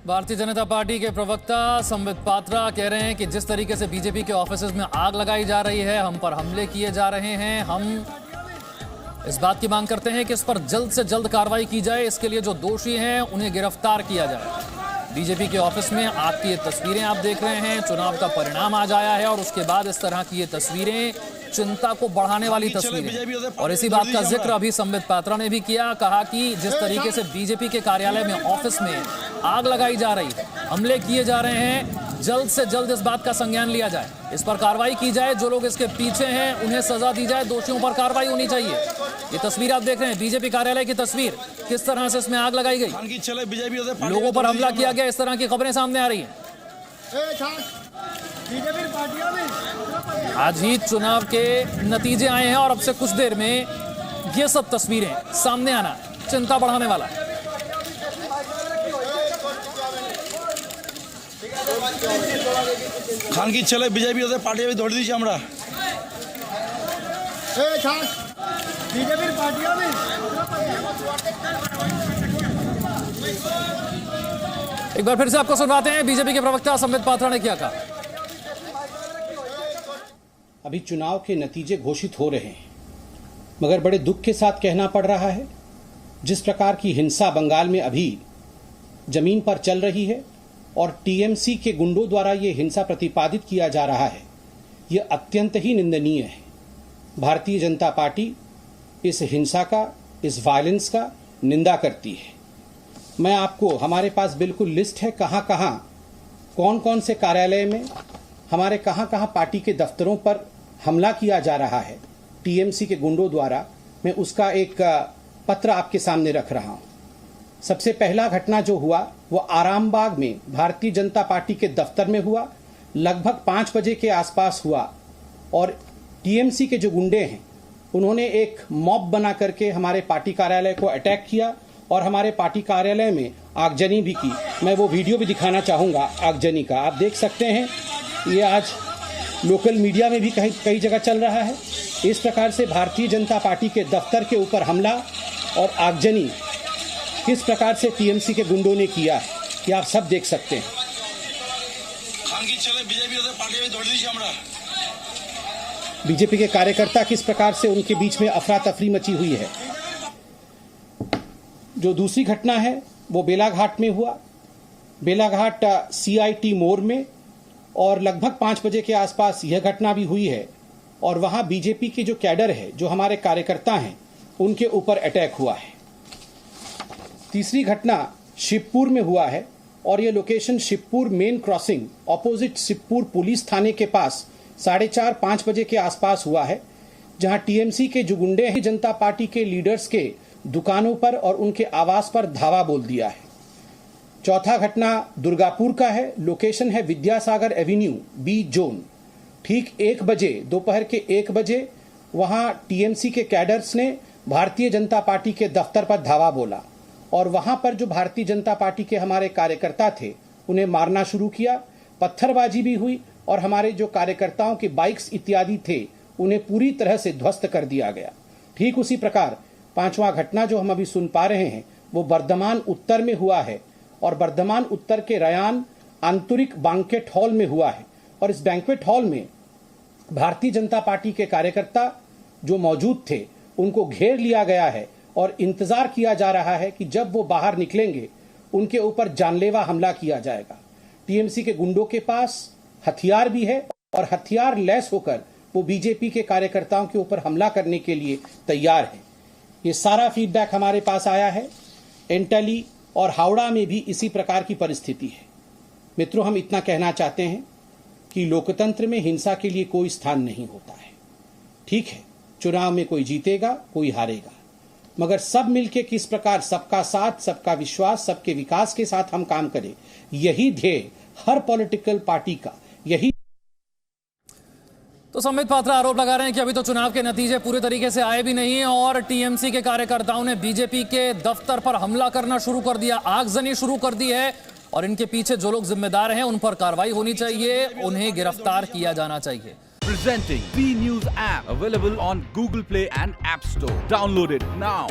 Bharatiya Janata party के प्रवक्ता संबित पात्रा कह रहे हैं कि जिस तरीके से बीजेपी के ऑफिसेज में आग लगाई जा रही है, हम पर हमले किए जा रहे हैं, हम इस बात की मांग करते हैं कि इस पर जल्द से जल्द कार्रवाई की जाए। इसके लिए जो दोषी हैं उन्हें गिरफ्तार किया जाए। बीजेपी के ऑफिस में आग की ये तस्वीरें आप देख रहे हैं। चुनाव का परिणाम आज आया है और उसके बाद इस तरह की ये तस्वीरें चिंता को बढ़ाने वाली तस्वीरें। और इसी बात का जिक्र अभी संबित पात्रा ने भी किया। कहा कि जिस तरीके से बीजेपी के कार्यालय में, ऑफिस में आग लगाई जा रही है, हमले किए जा रहे हैं, जल्द से जल्द इस बात का संज्ञान लिया जाए, इस पर कार्रवाई की जाए। जो लोग इसके पीछे हैं उन्हें सजा दी जाए, दोषियों पर कार्रवाई होनी चाहिए। ये तस्वीर आप देख रहे हैं, बीजेपी कार्यालय की तस्वीर, किस तरह से इसमें आग लगाई गई, लोगों पर हमला किया गया, इस तरह की खबरें सामने आ रही हैं। आज ही चुनाव के नतीजे आए हैं और अब से कुछ देर में ये सब तस्वीरें सामने आना चिंता बढ़ाने वाला है। खान की चले बीजेपी पार्टी भी दौड़ दीजिए हमरा बीजेपी पार्टियां भी। एक बार फिर से आपको सुनवाते हैं बीजेपी के प्रवक्ता संबित पात्रा ने क्या कहा। अभी चुनाव के नतीजे घोषित हो रहे हैं, मगर बड़े दुख के साथ कहना पड़ रहा है, जिस प्रकार की हिंसा बंगाल में अभी जमीन पर चल रही है और टीएमसी के गुंडों द्वारा ये हिंसा प्रतिपादित किया जा रहा है, ये अत्यंत ही निंदनीय है। भारतीय जनता पार्टी इस हिंसा का, इस वायलेंस का निंदा करती है। मैं आपको, हमारे पास बिल्कुल लिस्ट है कहां कहां, कौन कौन से कार्यालय में, हमारे कहां कहां पार्टी के दफ्तरों पर हमला किया जा रहा है टीएमसी के गुंडों द्वारा। मैं उसका एक पत्र आपके सामने रख रहा हूं। सबसे पहला घटना जो हुआ वो आरामबाग में भारतीय जनता पार्टी के दफ्तर में हुआ। लगभग 5 बजे के आसपास हुआ और टीएमसी के जो गुंडे हैं उन्होंने एक मॉब बना करके हमारे पार्टी कार्यालय को अटैक किया और हमारे पार्टी कार्यालय में आगजनी भी की। मैं वो वीडियो भी दिखाना चाहूँगा आगजनी का, आप देख सकते हैं। ये आज लोकल मीडिया में भी कई जगह चल रहा है। इस प्रकार से भारतीय जनता पार्टी के दफ्तर के ऊपर हमला और आगजनी किस प्रकार से टीएमसी के गुंडों ने किया है, ये आप सब देख सकते हैं। बीजेपी के कार्यकर्ता किस प्रकार से उनके बीच में अफरा तफरी मची हुई है। जो दूसरी घटना है वो बेलाघाट में हुआ, बेलाघाट सीआईटी मोड़ में, और लगभग 5 बजे के आसपास यह घटना भी हुई है और वहां बीजेपी के जो कैडर है, जो हमारे कार्यकर्ता हैं, उनके ऊपर अटैक हुआ है। तीसरी घटना शिवपुर में हुआ है और यह location Shivpur main crossing opposite Shivpur police थाने के पास 4:30-5 बजे के आसपास हुआ है, जहां टीएमसी के जो गुंडे हैं जनता पार्टी के लीडर्स के दुकानों पर और उनके आवास पर धावा बोल दिया है। चौथा घटना दुर्गापुर का है, लोकेशन है विद्यासागर एवेन्यू बी जोन। ठीक 1 बजे, दोपहर के 1 बजे वहां टीएमसी के कैडर्स ने भारतीय जनता पार्टी के दफ्तर पर धावा बोला और वहां पर जो भारतीय जनता पार्टी के हमारे कार्यकर्ता थे उन्हें मारना शुरू किया। पत्थरबाजी भी हुई और हमारे जो कार्यकर्ताओं के बाइक्स इत्यादि थे उन्हें पूरी तरह से ध्वस्त कर दिया गया। ठीक उसी प्रकार 5वां घटना जो हम अभी सुन पा रहे हैं वो बर्धमान उत्तर में हुआ है और बर्धमान उत्तर के रयान आंतरिक बैंक्वेट हॉल में हुआ है और इस बैंक्वेट हॉल में भारतीय जनता पार्टी के कार्यकर्ता जो मौजूद थे उनको घेर लिया गया है और इंतजार किया जा रहा है कि जब वो बाहर निकलेंगे उनके ऊपर जानलेवा हमला किया जाएगा। टीएमसी के गुंडों के पास हथियार भी है और हथियार लैस होकर वो बीजेपी के कार्यकर्ताओं के ऊपर हमला करने के लिए तैयार है। ये सारा फीडबैक हमारे पास आया है। एंटली और हावड़ा में भी इसी प्रकार की परिस्थिति है। मित्रों, हम इतना कहना चाहते हैं कि लोकतंत्र में हिंसा के लिए कोई स्थान नहीं होता है। ठीक है, चुनाव में कोई जीतेगा, कोई हारेगा, मगर सब मिलके किस प्रकार सबका साथ, सबका विश्वास, सबके विकास के साथ हम काम करें, यही ध्येय हर पॉलिटिकल पार्टी का, यही। तो संबित पात्रा आरोप लगा रहे हैं कि अभी तो चुनाव के नतीजे पूरे तरीके से आए भी नहीं और टीएमसी के कार्यकर्ताओं ने बीजेपी के दफ्तर पर हमला करना शुरू कर दिया, आगजनी शुरू कर दी है और इनके पीछे जो लोग जिम्मेदार हैं उन पर कार्रवाई होनी चाहिए, उन्हें गिरफ्तार किया जाना चाहिए। Presenting B News app available on Google Play and App Store. Download it now.